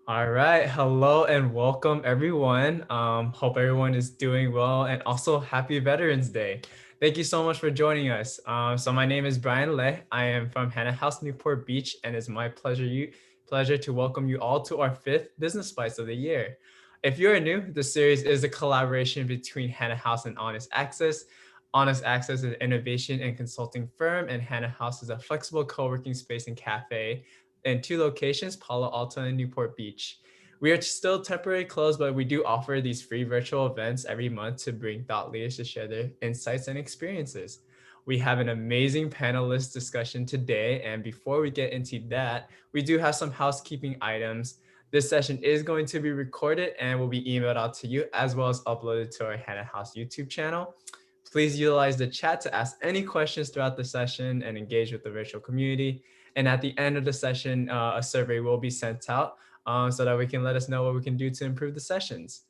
All right, hello and welcome everyone. Hope everyone is doing well and also happy Veterans Day. Thank you so much for joining us. So my name is Brian Leh. I am from Hannah House, Newport Beach, and it's my pleasure to welcome you all to our fifth Business Bites of the year. If you're new, the series is a collaboration between Hannah House and Honest Access. Honest Access is an innovation and consulting firm, and Hannah House is a flexible co-working space and cafe in two locations, Palo Alto and Newport Beach. We are still temporarily closed, but we do offer these free virtual events every month to bring thought leaders to share their insights and experiences. We have an amazing panelist discussion today. And before we get into that, we do have some housekeeping items. This session is going to be recorded and will be emailed out to you as well as uploaded to our Hannah House YouTube channel. Please utilize the chat to ask any questions throughout the session and engage with the virtual community. And at the end of the session, a survey will be sent out so that we can let us know what we can do to improve the sessions.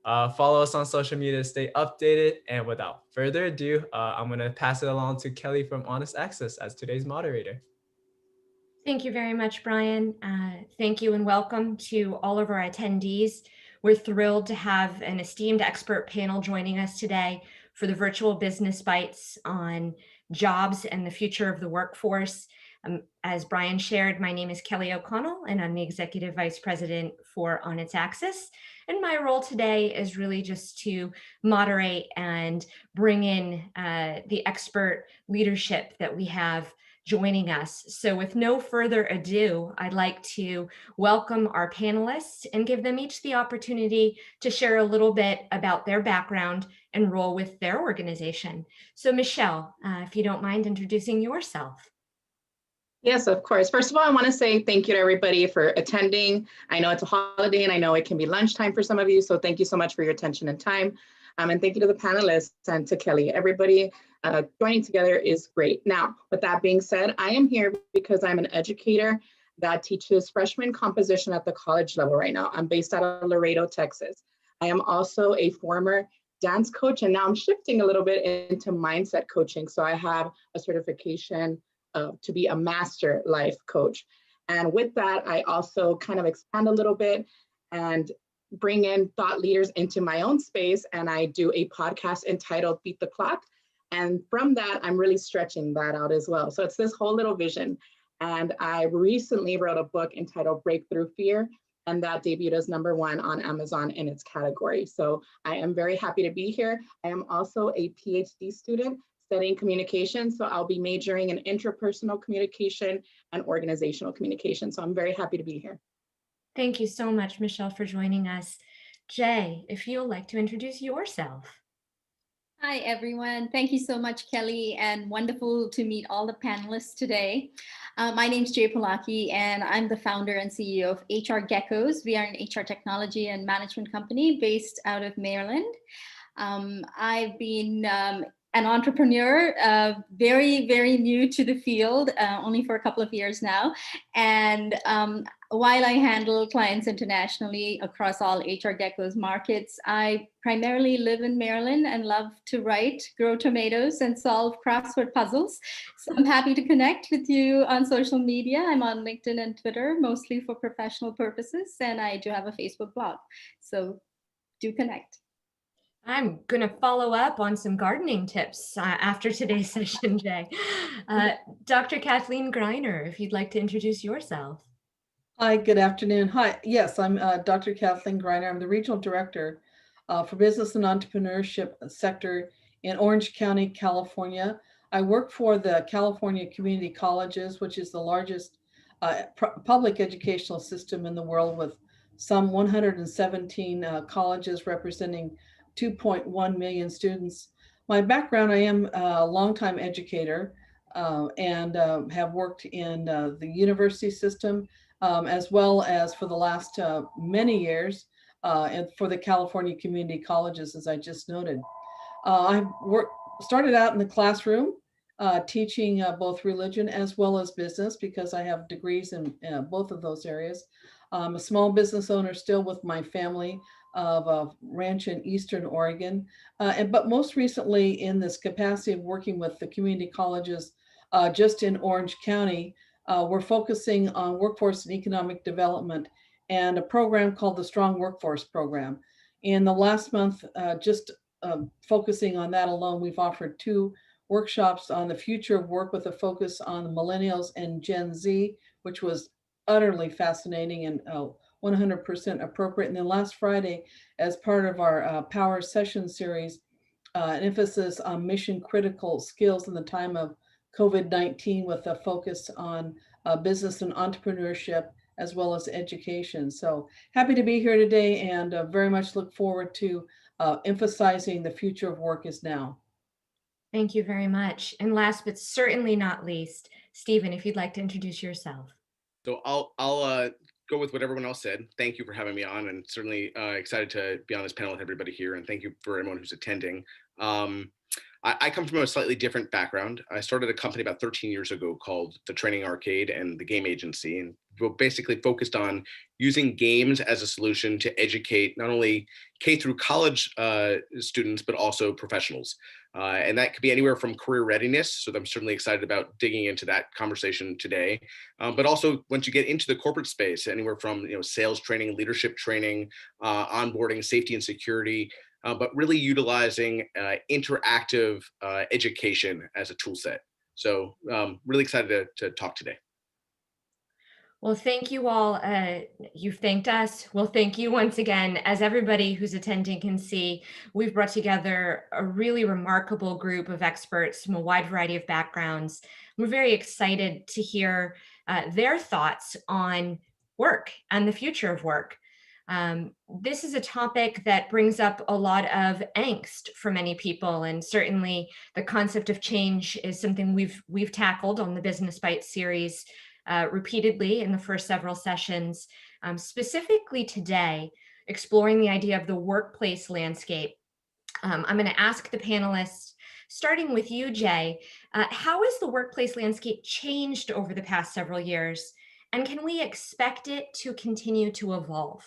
Follow us on social media to stay updated. And without further ado, I'm going to pass it along to Kelly from Honest Access as today's moderator. Thank you very much, Brian. Thank you and welcome to all of our attendees. We're thrilled to have an esteemed expert panel joining us today for the virtual business bites on jobs and the future of the workforce. As Brian shared, my name is Kelly O'Connell, and I'm the Executive Vice President for Honest Access. And my role today is really just to moderate and bring in the expert leadership that we have joining us. So with no further ado, I'd like to welcome our panelists and give them each the opportunity to share a little bit about their background and role with their organization. So Michelle, if you don't mind introducing yourself. Yes, of course. First of all, I want to say thank you to everybody for attending. I know it's a holiday and I know it can be lunchtime for some of you. So thank you so much for your attention and time. And thank you to the panelists and to Kelly. Everybody joining together is great. Now, with that being said, I am here because I'm an educator that teaches freshman composition at the college level right now. I'm based out of Laredo, Texas. I am also a former dance coach, and now I'm shifting a little bit into mindset coaching. So I have a certification to be a master life coach. And with that, I also kind of expand a little bit and bring in thought leaders into my own space. And I do a podcast entitled Beat the Clock. And from that, I'm really stretching that out as well. So it's this whole little vision. And I recently wrote a book entitled Breakthrough Fear, and that debuted as #1 on Amazon in its category. So I am very happy to be here. I am also a PhD student studying communication. So I'll be majoring in interpersonal communication and organizational communication. So I'm very happy to be here. Thank you so much, Michelle, for joining us. Jay, if you'd like to introduce yourself. Hi, everyone. Thank you so much, Kelly, and wonderful to meet all the panelists today. My name is Jay Polaki, and I'm the founder and CEO of HR Geckos. We are an HR technology and management company based out of Maryland. I've been an entrepreneur, very, very new to the field, only for a couple of years now. And while I handle clients internationally across all HR Geckos markets, I primarily live in Maryland and love to write, grow tomatoes, and solve crossword puzzles. So I'm happy to connect with you on social media. I'm on LinkedIn and Twitter, mostly for professional purposes, and I do have a Facebook blog. So do connect. I'm going to follow up on some gardening tips after today's session, Jay. Dr. Cathleen Greiner, if you'd like to introduce yourself. Hi, good afternoon. Hi, yes, I'm Dr. Cathleen Greiner. I'm the Regional Director for Business and Entrepreneurship sector in Orange County, California. I work for the California Community Colleges, which is the largest public educational system in the world, with some 117 colleges representing 2.1 million students. My background, I am a longtime educator and have worked in the university system, as well as for the last many years and for the California Community Colleges, as I just noted. I started out in the classroom teaching both religion as well as business, because I have degrees in both of those areas. I'm a small business owner still with my family of a ranch in Eastern Oregon, but most recently in this capacity of working with the community colleges just in Orange County. We're focusing on workforce and economic development and a program called the Strong Workforce Program. In the last month, just focusing on that alone, we've offered 2 workshops on the future of work with a focus on the millennials and Gen Z, which was utterly fascinating and 100% appropriate. And then last Friday, as part of our Power Session series, an emphasis on mission critical skills in the time of COVID-19 with a focus on business and entrepreneurship as well as education. So happy to be here today and very much look forward to emphasizing the future of work is now. Thank you very much. And last but certainly not least, Stephen, if you'd like to introduce yourself. So I'll go with what everyone else said. Thank you for having me on, and certainly excited to be on this panel with everybody here. And thank you for everyone who's attending. I come from a slightly different background. I started a company about 13 years ago called The Training Arcade and the Game Agency, and we're basically focused on using games as a solution to educate not only K through college students, but also professionals. And that could be anywhere from career readiness. So I'm certainly excited about digging into that conversation today. But also once you get into the corporate space, anywhere from sales training, leadership training, onboarding, safety and security, but really utilizing interactive education as a tool set. So really excited to talk today. Well, thank you all. You've thanked us. We'll thank you once again. As everybody who's attending can see, we've brought together a really remarkable group of experts from a wide variety of backgrounds. We're very excited to hear their thoughts on work and the future of work. This is a topic that brings up a lot of angst for many people, and certainly the concept of change is something we've tackled on the Business Bites series repeatedly in the first several sessions, specifically today, exploring the idea of the workplace landscape. I'm going to ask the panelists, starting with you, Jay, how has the workplace landscape changed over the past several years, and can we expect it to continue to evolve?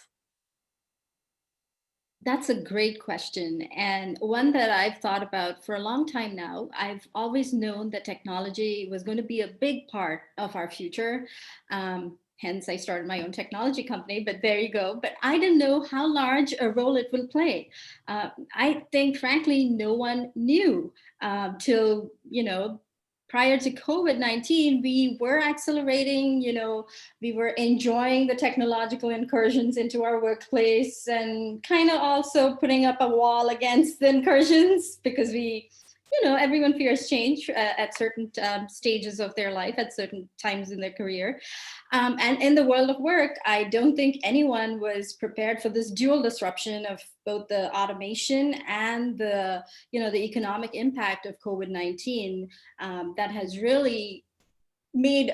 That's a great question, and one that I've thought about for a long time now. I've always known that technology was going to be a big part of our future. Hence, I started my own technology company, but there you go. But I didn't know how large a role it will play. I think, frankly, no one knew till, prior to COVID-19, we were accelerating, we were enjoying the technological incursions into our workplace and kind of also putting up a wall against the incursions because everyone fears change at certain stages of their life, at certain times in their career. And in the world of work, I don't think anyone was prepared for this dual disruption of both the automation and the economic impact of COVID-19 that has really made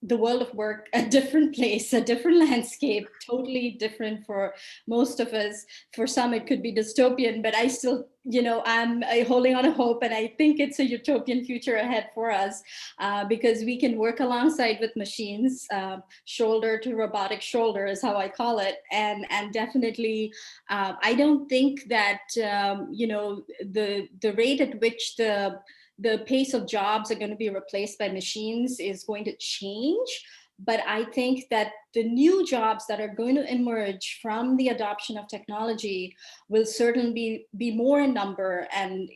the world of work a different place, a different landscape, totally different for most of us. For some, it could be dystopian, but I still, I'm holding on to hope, and I think it's a utopian future ahead for us because we can work alongside with machines, shoulder to robotic shoulder is how I call it, and definitely, I don't think that the rate at which the pace of jobs are going to be replaced by machines is going to change. But I think that the new jobs that are going to emerge from the adoption of technology will certainly be more in number and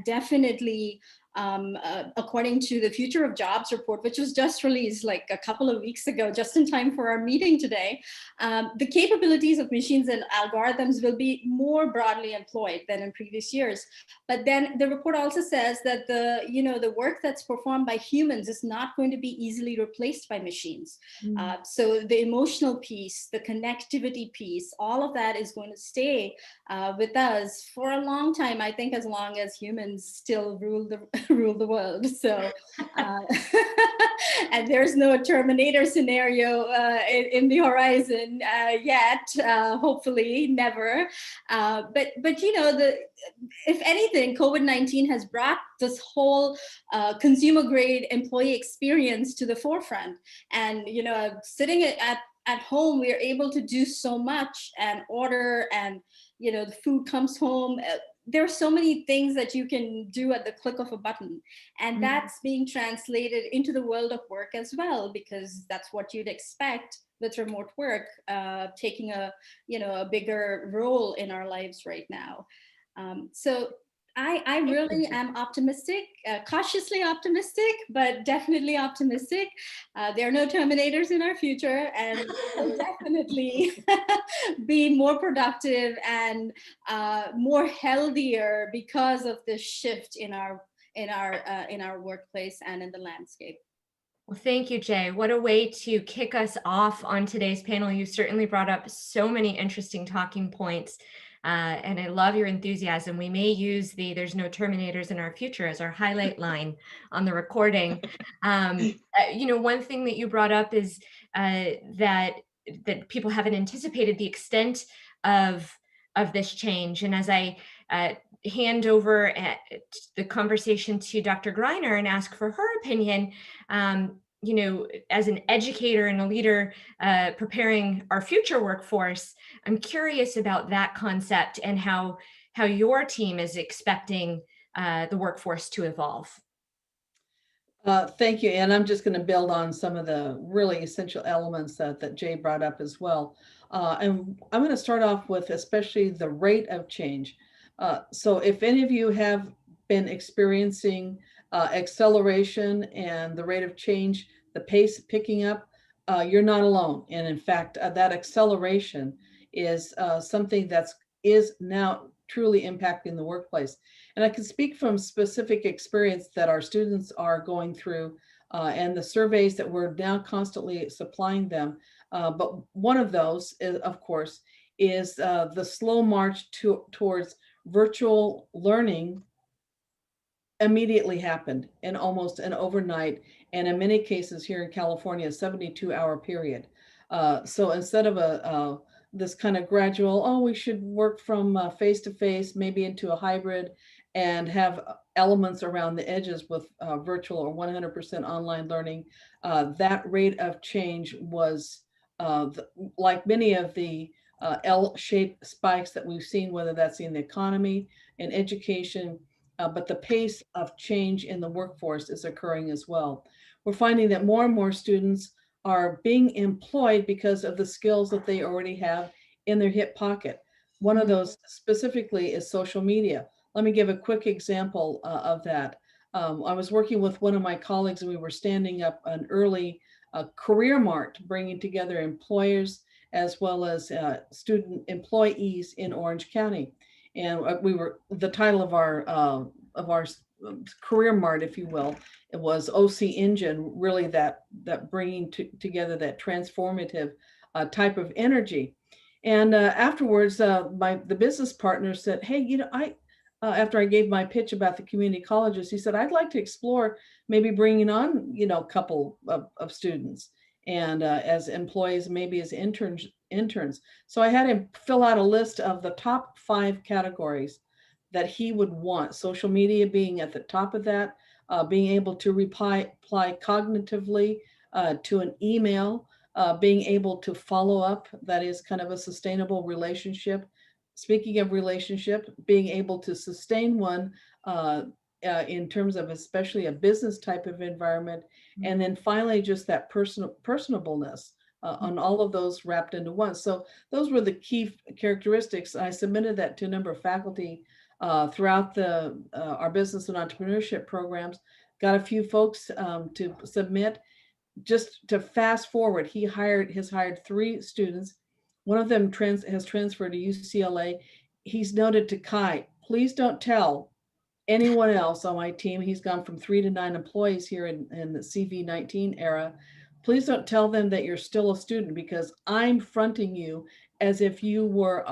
definitely, according to the Future of Jobs report, which was just released like a couple of weeks ago, just in time for our meeting today, the capabilities of machines and algorithms will be more broadly employed than in previous years. But then the report also says that the work that's performed by humans is not going to be easily replaced by machines. So the emotional piece, the connectivity piece, all of that is going to stay with us for a long time. I think as long as humans still rule the world. So, and there's no Terminator scenario in the horizon yet. Hopefully, never. But if anything, COVID-19 has brought this whole consumer grade employee experience to the forefront. And sitting at home, we are able to do so much and order, and the food comes home. There are so many things that you can do at the click of a button, and that's being translated into the world of work as well, because that's what you'd expect with remote work taking a bigger role in our lives right now. So I really am optimistic, cautiously optimistic, but definitely optimistic. There are no terminators in our future, and we'll definitely be more productive and more healthier because of this shift in our workplace and in the landscape. Well, thank you, Jay. What a way to kick us off on today's panel. You certainly brought up so many interesting talking points. And I love your enthusiasm. We may use the "there's no terminators in our future" as our highlight line on the recording. One thing that you brought up is that people haven't anticipated the extent of this change. And as I hand over the conversation to Dr. Greiner and ask for her opinion, as an educator and a leader preparing our future workforce, I'm curious about that concept and how your team is expecting the workforce to evolve. Thank you. And I'm just going to build on some of the really essential elements that Jay brought up as well. And I'm going to start off with especially the rate of change. So if any of you have been experiencing acceleration and the rate of change, the pace picking up, you're not alone. And in fact, that acceleration is something that is now truly impacting the workplace. And I can speak from specific experience that our students are going through and the surveys that we're now constantly supplying them. But one of those, of course, is the slow march towards virtual learning immediately happened in almost an overnight, and in many cases here in California, a 72-hour period. So instead of this kind of gradual, we should work from face-to-face, maybe into a hybrid, and have elements around the edges with virtual or 100% online learning, that rate of change was like many of the L-shaped spikes that we've seen, whether that's in the economy and education, but the pace of change in the workforce is occurring as well. We're finding that more and more students are being employed because of the skills that they already have in their hip pocket. One of those specifically is social media. Let me give a quick example of that. I was working with one of my colleagues and we were standing up an early career mart, bringing together employers as well as student employees in Orange County. And the title of our career mart, if you will, it was OC Engine, really that bringing together that transformative type of energy. And afterwards, the business partner said, "Hey, after I gave my pitch about the community colleges, he said, I'd like to explore maybe bringing on, a couple of students and as employees, maybe as interns. So I had him fill out a list of the top 5 categories that he would want, social media being at the top of that, being able to reply cognitively to an email, being able to follow up, that is kind of a sustainable relationship. Speaking of relationship, being able to sustain one in terms of especially a business type of environment. And then finally, just that personableness on all of those wrapped into one. So those were the key characteristics. I submitted that to a number of faculty throughout our business and entrepreneurship programs, got a few folks to submit. Just to fast forward, he has hired 3 students. One of them has transferred to UCLA. He's noted to Kai, please don't tell anyone else on my team. He's gone from 3 to 9 employees here in the CV-19 era. Please don't tell them that you're still a student because I'm fronting you as if you were,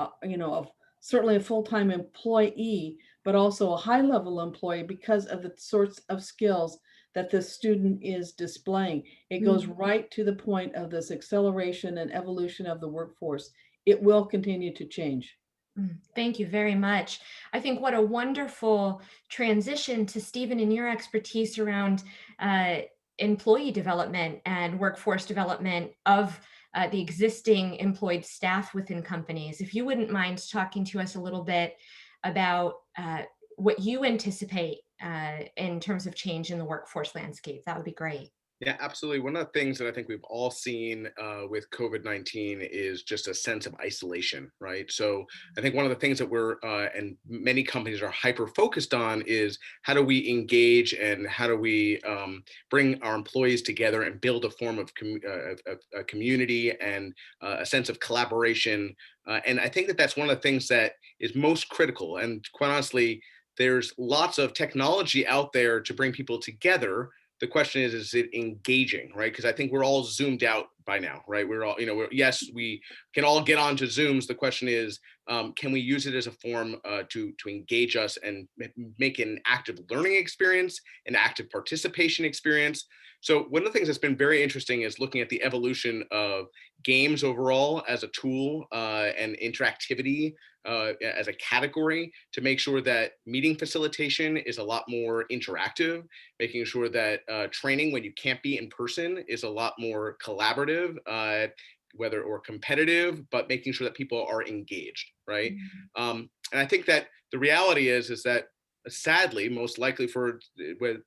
certainly a full-time employee, but also a high-level employee because of the sorts of skills that the student is displaying. It goes right to the point of this acceleration and evolution of the workforce. It will continue to change. Thank you very much. I think what a wonderful transition to Stephen and your expertise around employee development and workforce development of the existing employed staff within companies. If you wouldn't mind talking to us a little bit about what you anticipate in terms of change in the workforce landscape, that would be great. Yeah, absolutely. One of the things that I think we've all seen with COVID-19 is just a sense of isolation, right? So I think one of the things that we're, and many companies are hyper focused on is how do we engage and how do we bring our employees together and build a form of a community and a sense of collaboration. And I think that that's one of the things that is most critical. And quite honestly, there's lots of technology out there to bring people together. The question is it engaging, right? Because I think we're all zoomed out by now, right? We're all, yes, we can all get onto Zooms. The question is, can we use it as a form to engage us and make it an active learning experience, an active participation experience? So one of the things that's been very interesting is looking at the evolution of games overall as a tool and interactivity as a category to make sure that meeting facilitation is a lot more interactive, making sure that training when you can't be in person is a lot more collaborative, whether or competitive, but making sure that people are engaged, right? And I think that the reality is that sadly, most likely for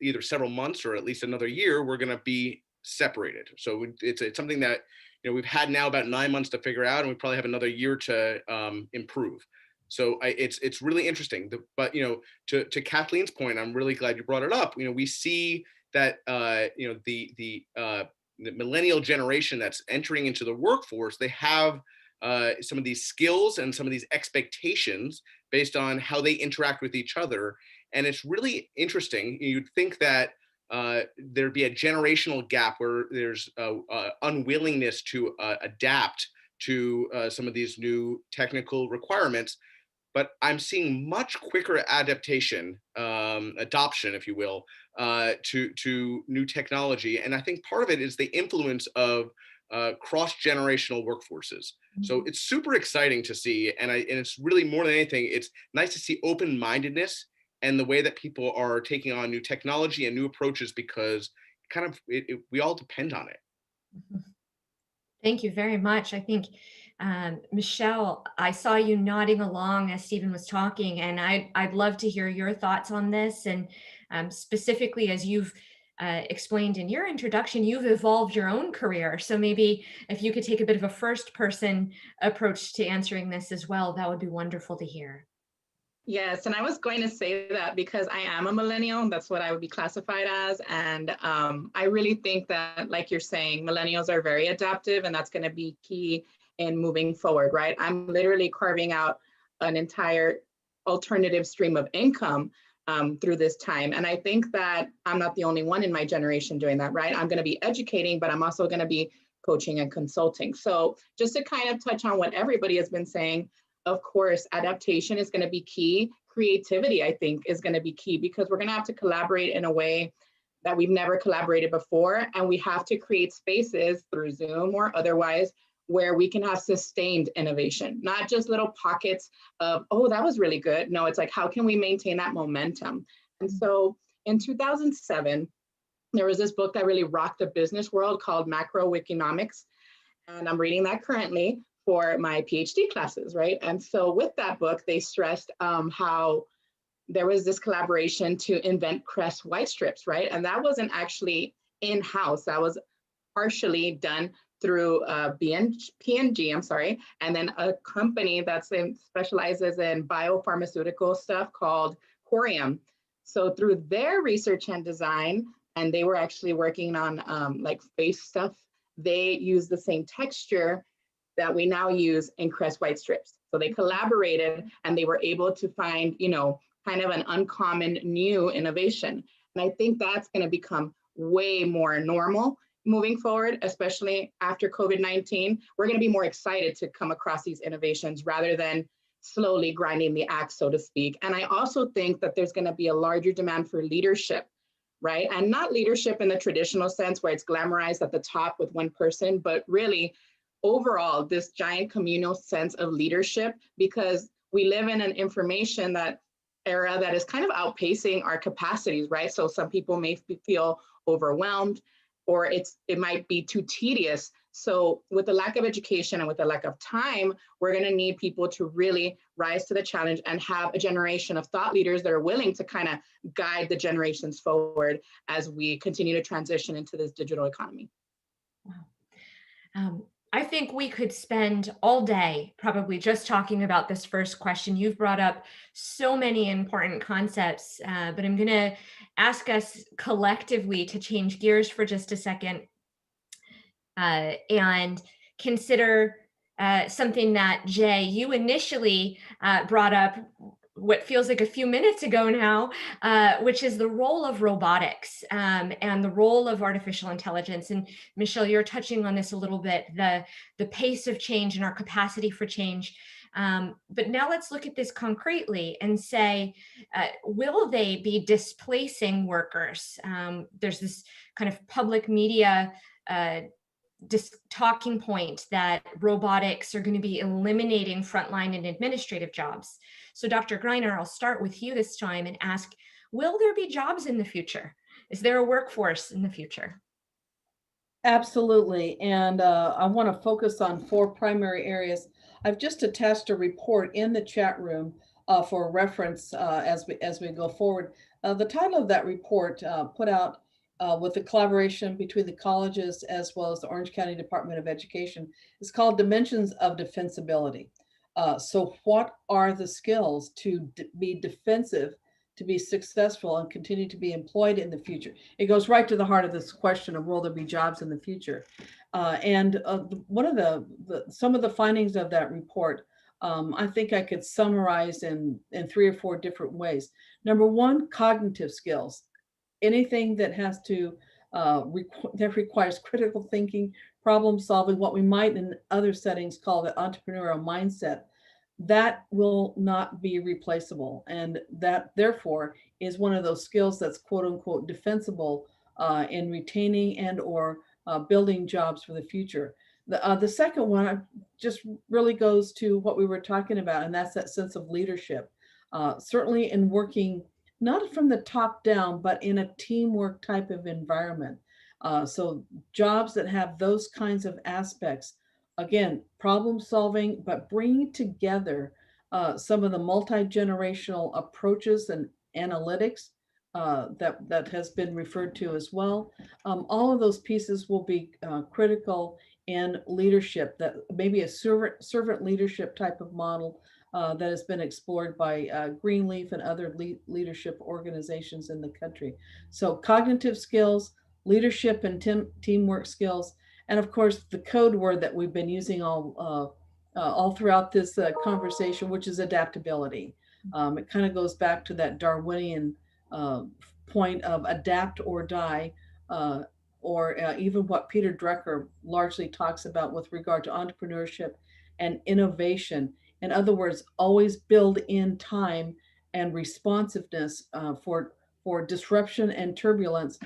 either several months or at least another year, we're going to be separated. So it's something that we've had now about 9 months to figure out, and we probably have another year to improve. So it's really interesting. But to Kathleen's point, I'm really glad you brought it up. We see that the millennial generation that's entering into the workforce, they have some of these skills and some of these expectations based on how they interact with each other. And it's really interesting. You'd think that there'd be a generational gap where there's unwillingness to adapt to some of these new technical requirements. But I'm seeing much quicker adaptation, adoption, if you will, to new technology. And I think part of it is the influence of cross-generational workforces. So it's super exciting to see. And it's really more than anything, it's nice to see open-mindedness and the way that people are taking on new technology and new approaches because we all depend on it. Thank you very much. I think, Michelle, I saw you nodding along as Stephen was talking, and I'd love to hear your thoughts on this. And specifically, as you've explained in your introduction, you've evolved your own career. So maybe if you could take a bit of a first person approach to answering this as well, that would be wonderful to hear. Yes, and I was going to say that because I am a millennial, that's what I would be classified as. And I really think that, like you're saying, millennials are very adaptive, and that's going to be key in moving forward, right? I'm literally carving out an entire alternative stream of income through this time. And I think that I'm not the only one in my generation doing that, right? I'm going to be educating, but I'm also going to be coaching and consulting. So just to kind of touch on what everybody has been saying, of course, adaptation is going to be key. Creativity, I think, is going to be key because we're going to have to collaborate in a way that we've never collaborated before. And we have to create spaces through Zoom or otherwise where we can have sustained innovation, not just little pockets of, oh, that was really good. No, it's like, how can we maintain that momentum? And so in 2007, there was this book that really rocked the business world called Macroeconomics. And I'm reading that currently for my PhD classes, right? And so with that book, they stressed how there was this collaboration to invent Crest white strips, right? And that wasn't actually in-house. That was partially done through P&G, I'm sorry, and then a company that specializes in biopharmaceutical stuff called Corium. So through their research and design, and they were actually working on like face stuff, they used the same texture that we now use in Crest white strips. So they collaborated and they were able to find, kind of an uncommon new innovation. And I think that's going to become way more normal moving forward, especially after COVID-19. We're going to be more excited to come across these innovations rather than slowly grinding the axe, so to speak. And I also think that there's going to be a larger demand for leadership, right? And not leadership in the traditional sense where it's glamorized at the top with one person, but really overall, this giant communal sense of leadership, because we live in an information era that is kind of outpacing our capacities, right? So some people may feel overwhelmed, or it might be too tedious So with the lack of education and with the lack of time, we're going to need people to really rise to the challenge and have a generation of thought leaders that are willing to kind of guide the generations forward as we continue to transition into this digital economy. Wow. I think we could spend all day probably just talking about this first question. You've brought up so many important concepts, but I'm going to ask us collectively to change gears for just a second and consider something that, Jay, you initially brought up what feels like a few minutes ago now, which is the role of robotics and the role of artificial intelligence. And Michelle, you're touching on this a little bit, the pace of change and our capacity for change. But now let's look at this concretely and say, will they be displacing workers? There's this kind of public media talking point that robotics are going to be eliminating frontline and administrative jobs. So Dr. Greiner, I'll start with you this time and ask, will there be jobs in the future? Is there a workforce in the future? Absolutely. And I want to focus on 4 primary areas. I've just attached a report in the chat room for reference as we go forward. The title of that report put out with the collaboration between the colleges as well as the Orange County Department of Education is called Dimensions of Defensibility. So what are the skills to be defensive, to be successful and continue to be employed in the future? It goes right to the heart of this question of will there be jobs in the future? One of some of the findings of that report, I think I could summarize in 3 or 4 different ways. Number 1, cognitive skills. Anything that has to that requires critical thinking, problem solving, what we might in other settings call the entrepreneurial mindset, that will not be replaceable. And that therefore is one of those skills that's quote unquote defensible in retaining and or building jobs for the future. The second one just really goes to what we were talking about, and that's that sense of leadership. Certainly in working not from the top down, but in a teamwork type of environment. So jobs that have those kinds of aspects, again, problem solving, but bringing together some of the multi-generational approaches and analytics that has been referred to as well. All of those pieces will be critical in leadership, that maybe a servant leadership type of model that has been explored by Greenleaf and other leadership organizations in the country. So cognitive skills, leadership and teamwork skills, and of course the code word that we've been using all throughout this conversation, which is adaptability. It kind of goes back to that Darwinian point of adapt or die, or even what Peter Drucker largely talks about with regard to entrepreneurship and innovation. In other words, always build in time and responsiveness for disruption and turbulence.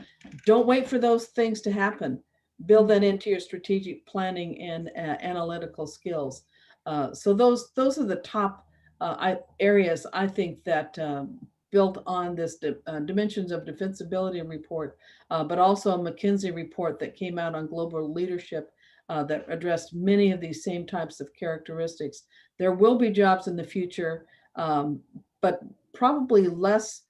Don't wait for those things to happen. Build that into your strategic planning and analytical skills. So those are the top areas I think that built on this Dimensions of Defensibility report, but also a McKinsey report that came out on global leadership that addressed many of these same types of characteristics. There will be jobs in the future, but probably less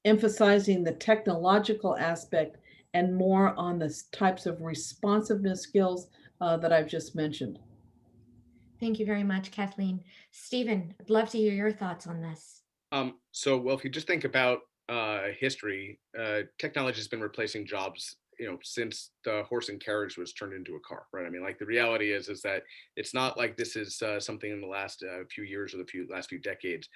emphasizing the technological aspect and more on the types of responsiveness skills that I've just mentioned. Thank you very much, Kathleen. Stephen, I'd love to hear your thoughts on this. Well, if you just think about history, technology has been replacing jobs, since the horse and carriage was turned into a car, right? I mean, like the reality is that it's not like this is something in the last few years or the last few decades.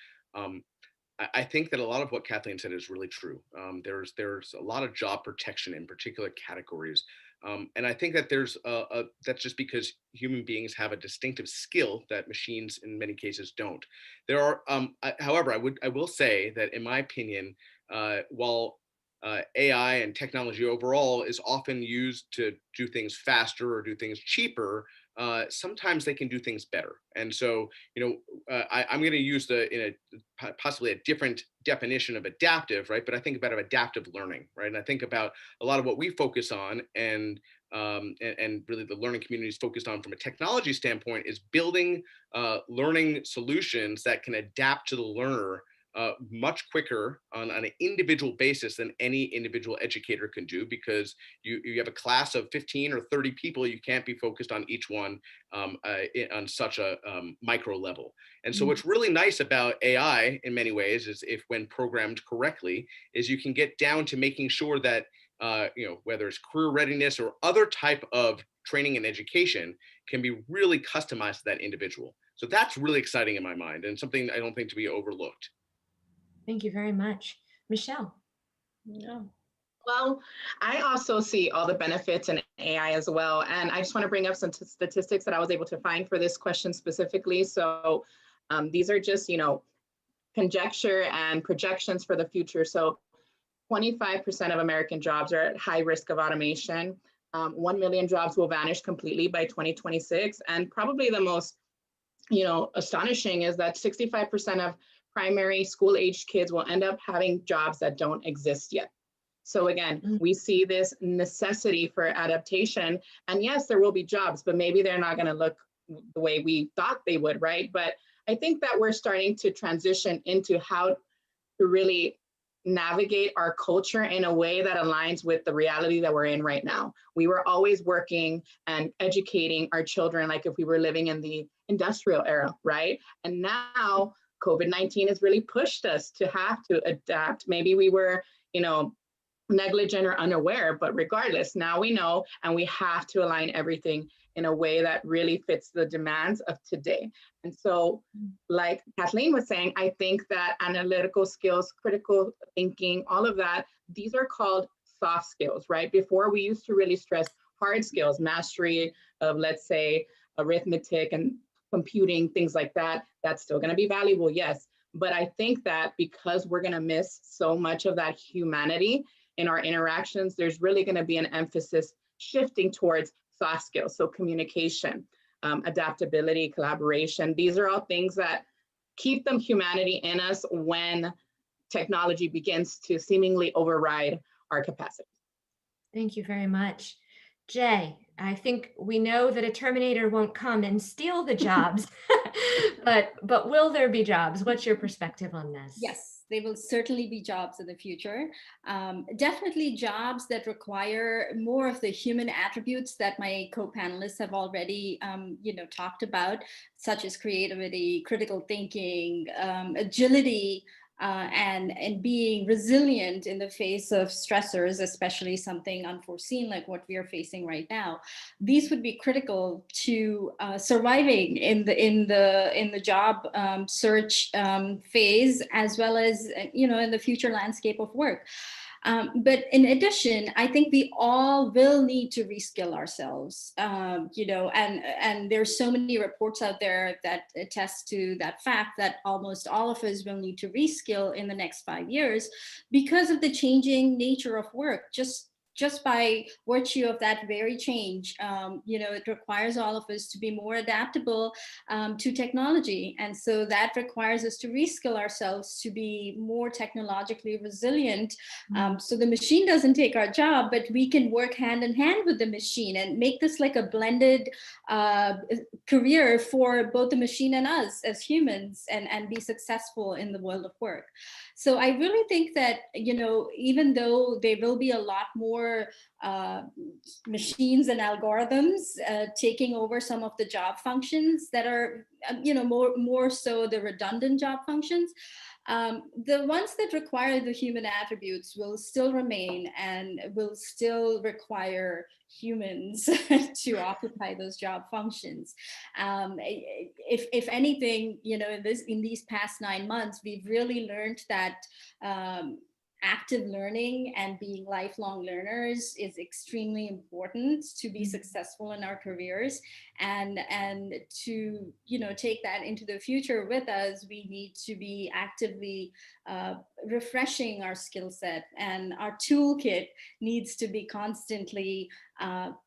I think that a lot of what Kathleen said is really true. There's a lot of job protection in particular categories. And I think that that's just because human beings have a distinctive skill that machines in many cases don't. There are, however, I will say that in my opinion, while AI and technology overall is often used to do things faster or do things cheaper, sometimes they can do things better. And so, I'm going to use possibly a different definition of adaptive, right? But I think about adaptive learning, right? And I think about a lot of what we focus on and and really the learning community is focused on from a technology standpoint is building learning solutions that can adapt to the learner much quicker on an individual basis than any individual educator can do, because you have a class of 15 or 30 people. You can't be focused on each one on such a micro level. And so what's really nice about AI in many ways is, if when programmed correctly, is you can get down to making sure that whether it's career readiness or other type of training and education can be really customized to that individual. So that's really exciting in my mind, and something I don't think to be overlooked. Thank you very much. Michelle. Yeah. Well, I also see all the benefits in AI as well. And I just want to bring up some statistics that I was able to find for this question specifically. So these are just, conjecture and projections for the future. So 25% of American jobs are at high risk of automation. 1 million jobs will vanish completely by 2026. And probably the most, astonishing is that 65% of primary school-aged kids will end up having jobs that don't exist yet. So again, we see this necessity for adaptation. And yes, there will be jobs, but maybe they're not going to look the way we thought they would, right? But I think that we're starting to transition into how to really navigate our culture in a way that aligns with the reality that we're in right now. We were always working and educating our children like if we were living in the industrial era, right? And now COVID-19 has really pushed us to have to adapt. Maybe we were, negligent or unaware, but regardless, now we know, and we have to align everything in a way that really fits the demands of today. And so, like Kathleen was saying, I think that analytical skills, critical thinking, all of that, these are called soft skills, right? Before, we used to really stress hard skills, mastery of, let's say, arithmetic and computing, things like that. That's still going to be valuable, yes. But I think that because we're going to miss so much of that humanity in our interactions, there's really going to be an emphasis shifting towards soft skills. So communication, adaptability, collaboration, these are all things that keep the humanity in us when technology begins to seemingly override our capacity. Thank you very much. Jay, I think we know that a Terminator won't come and steal the jobs, but will there be jobs? What's your perspective on this? Yes, there will certainly be jobs in the future. Definitely jobs that require more of the human attributes that my co-panelists have already, talked about, such as creativity, critical thinking, agility, and being resilient in the face of stressors, especially something unforeseen like what we are facing right now. These would be critical to surviving in the job search phase, as well as in the future landscape of work. But in addition, I think we all will need to reskill ourselves, and there's so many reports out there that attest to that fact that almost all of us will need to reskill in the next 5 years because of the changing nature of work. Just by virtue of that very change, it requires all of us to be more adaptable to technology. And so that requires us to reskill ourselves to be more technologically resilient. So the machine doesn't take our job, but we can work hand in hand with the machine and make this like a blended career for both the machine and us as humans, and be successful in the world of work. So I really think that, even though there will be a lot more machines and algorithms taking over some of the job functions that are, more so the redundant job functions, the ones that require the human attributes will still remain and will still require humans to occupy those job functions. If anything, in these past 9 months, we've really learned that active learning and being lifelong learners is extremely important to be successful in our careers, and to take that into the future with us. We need to be actively refreshing our skill set, and our toolkit needs to be constantly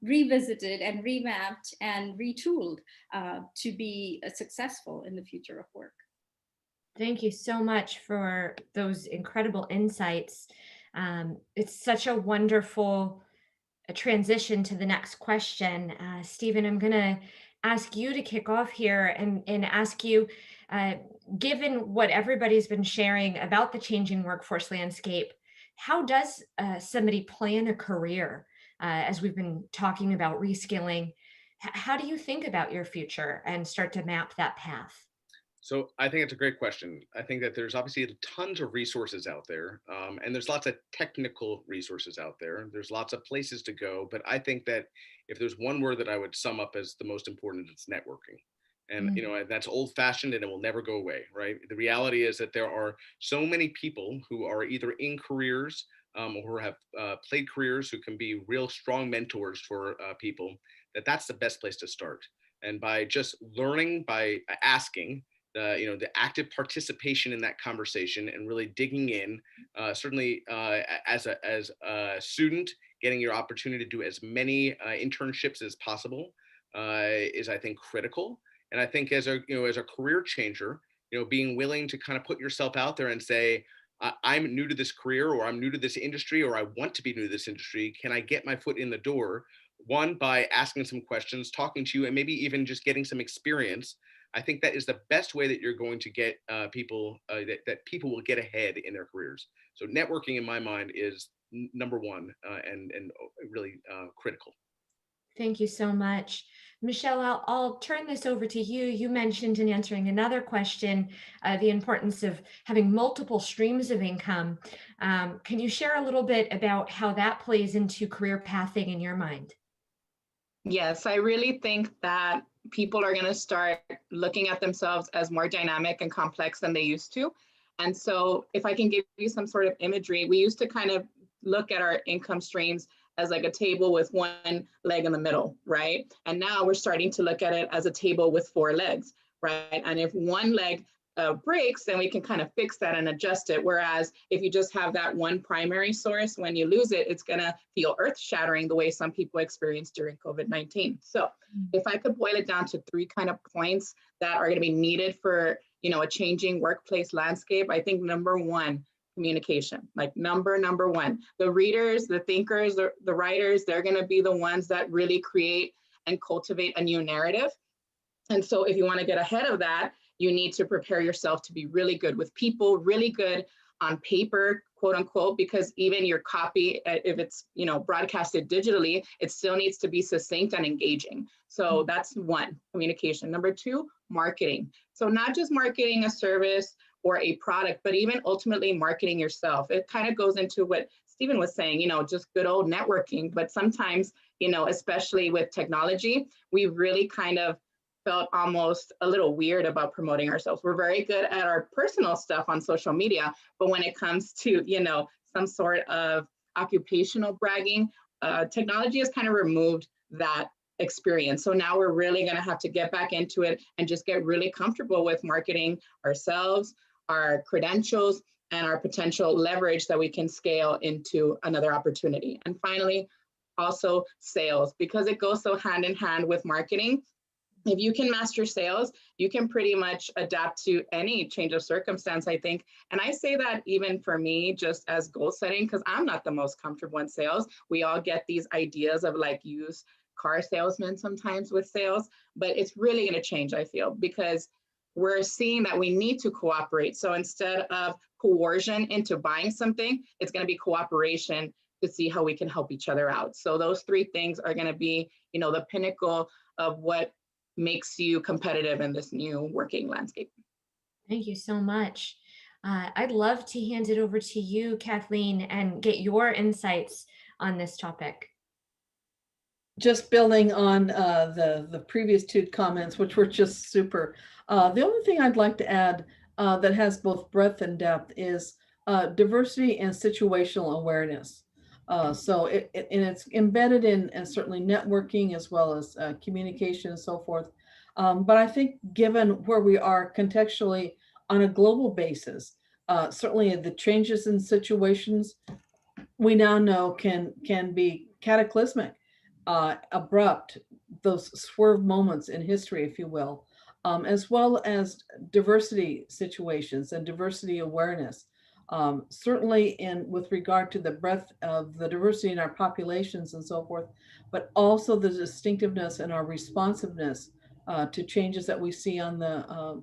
revisited and revamped and retooled to be successful in the future of work. Thank you so much for those incredible insights. It's such a wonderful transition to the next question. Stephen, I'm going to ask you to kick off here and ask you, given what everybody's been sharing about the changing workforce landscape, how does somebody plan a career? As we've been talking about reskilling, how do you think about your future and start to map that path? So I think it's a great question. I think that there's obviously tons of resources out there, and there's lots of technical resources out there. There's lots of places to go, but I think that if there's one word that I would sum up as the most important, it's networking. And that's old-fashioned, and it will never go away, right? The reality is that there are so many people who are either in careers or who have played careers who can be real strong mentors for people. That's the best place to start. And by just learning, by asking, the active participation in that conversation and really digging in, certainly as a student, getting your opportunity to do as many internships as possible is, I think, critical. And I think as a career changer, being willing to kind of put yourself out there and say, I'm new to this career, or I'm new to this industry, or I want to be new to this industry. Can I get my foot in the door? One, by asking some questions, talking to you, and maybe even just getting some experience. I think that is the best way that you're going to get people, that people will get ahead in their careers. So networking, in my mind, is number one and really critical. Thank you so much. Michelle, I'll turn this over to you. You mentioned in answering another question, the importance of having multiple streams of income. Can you share a little bit about how that plays into career pathing in your mind? Yes, I really think that people are going to start looking at themselves as more dynamic and complex than they used to. And so if I can give you some sort of imagery, we used to kind of look at our income streams as like a table with one leg in the middle, right? And now we're starting to look at it as a table with four legs, right? And if one leg breaks, then we can kind of fix that and adjust it. Whereas if you just have that one primary source, when you lose it, it's going to feel earth shattering the way some people experienced during COVID-19. So if I could boil it down to three kind of points that are going to be needed for, a changing workplace landscape, I think number one, communication, like number one. The readers, the thinkers, the writers, they're going to be the ones that really create and cultivate a new narrative. And so if you want to get ahead of that, you need to prepare yourself to be really good with people, really good on paper, quote unquote, because even your copy, if it's broadcasted digitally, it still needs to be succinct and engaging. So that's one, communication. Number two, marketing. So not just marketing a service or a product, but even ultimately marketing yourself. It kind of goes into what Stephen was saying, just good old networking. But sometimes, especially with technology, we really kind of felt almost a little weird about promoting ourselves. We're very good at our personal stuff on social media, but when it comes to, some sort of occupational bragging, technology has kind of removed that experience. So now we're really going to have to get back into it and just get really comfortable with marketing ourselves, our credentials, and our potential leverage that we can scale into another opportunity. And finally, also sales, because it goes so hand in hand with marketing. If you can master sales, you can pretty much adapt to any change of circumstance, I think. And I say that even for me, just as goal setting, because I'm not the most comfortable in sales. We all get these ideas of like used car salesmen sometimes with sales, but it's really going to change, I feel, because we're seeing that we need to cooperate. So instead of coercion into buying something, it's going to be cooperation to see how we can help each other out. So those three things are going to be, the pinnacle of what makes you competitive in this new working landscape. Thank you so much. I'd love to hand it over to you, Kathleen, and get your insights on this topic. Just building on the previous two comments, which were just super. The only thing I'd like to add that has both breadth and depth is diversity and situational awareness. So it's embedded in and certainly networking as well as communication and so forth. But I think given where we are contextually on a global basis, certainly the changes in situations we now know can be cataclysmic, abrupt, those swerve moments in history, if you will, as well as diversity situations and diversity awareness. certainly with regard to the breadth of the diversity in our populations and so forth, but also the distinctiveness and our responsiveness to changes that we see on the,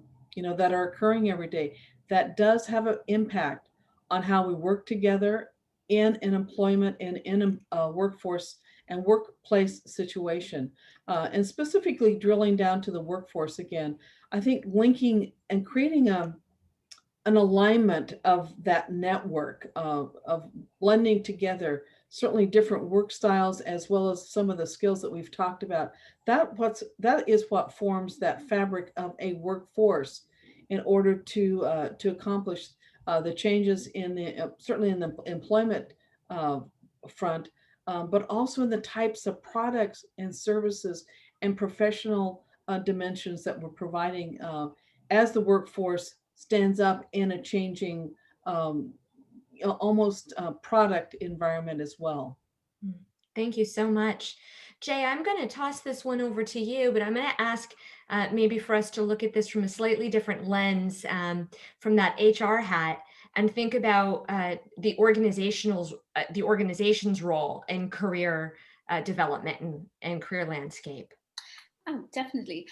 that are occurring every day. That does have an impact on how we work together in an employment and in a workforce and workplace situation. And specifically drilling down to the workforce again, I think linking and creating an alignment of that network of blending together certainly different work styles as well as some of the skills that we've talked about. That is what forms that fabric of a workforce in order to accomplish the changes in the certainly in the employment front, but also in the types of products and services and professional dimensions that we're providing as the workforce stands up in a changing almost product environment as well. Thank you so much. Jay, I'm going to toss this one over to you, but I'm going to ask maybe for us to look at this from a slightly different lens, from that HR hat, and think about the organization's role in career development and career landscape. Oh, definitely.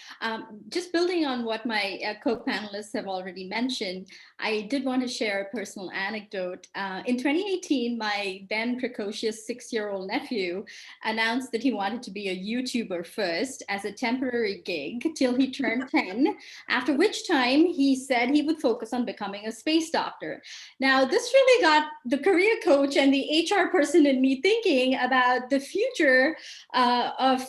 Just building on what my co-panelists have already mentioned, I did want to share a personal anecdote. In 2018, my then precocious 6-year-old nephew announced that he wanted to be a YouTuber first as a temporary gig till he turned 10, after which time he said he would focus on becoming a space doctor. Now, this really got the career coach and the HR person in me thinking about the future of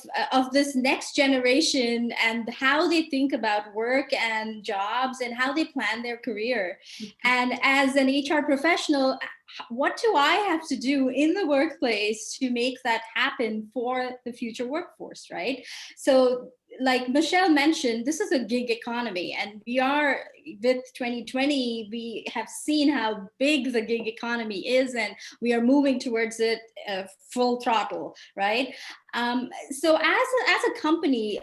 this next generation and how they think about work and jobs and how they plan their career. And as an HR professional, what do I have to do in the workplace to make that happen for the future workforce, right? So like Michelle mentioned, this is a gig economy, and we are, with 2020, we have seen how big the gig economy is, and we are moving towards it full throttle, right? So as a company,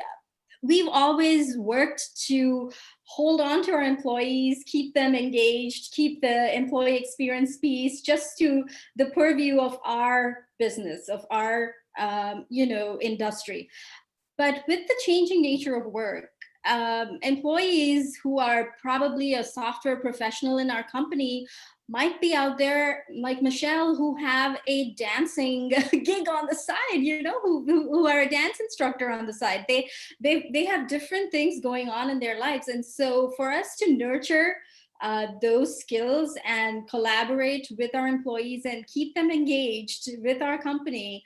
we've always worked to hold on to our employees, keep them engaged, keep the employee experience piece just to the purview of our business, of our industry. But with the changing nature of work, employees who are probably a software professional in our company might be out there like Michelle, who have a dancing gig on the side, who are a dance instructor on the side. They have different things going on in their lives. And so for us to nurture those skills and collaborate with our employees and keep them engaged with our company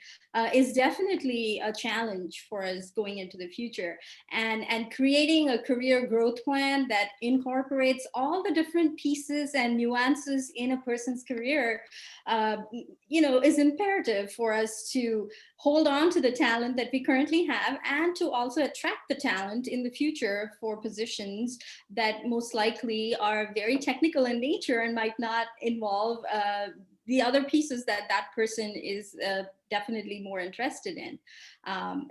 is definitely a challenge for us going into the future. And creating a career growth plan that incorporates all the different pieces and nuances in a person's career, is imperative for us to hold on to the talent that we currently have and to also attract the talent in the future for positions that most likely are very technical in nature and might not involve the other pieces that person is definitely more interested in.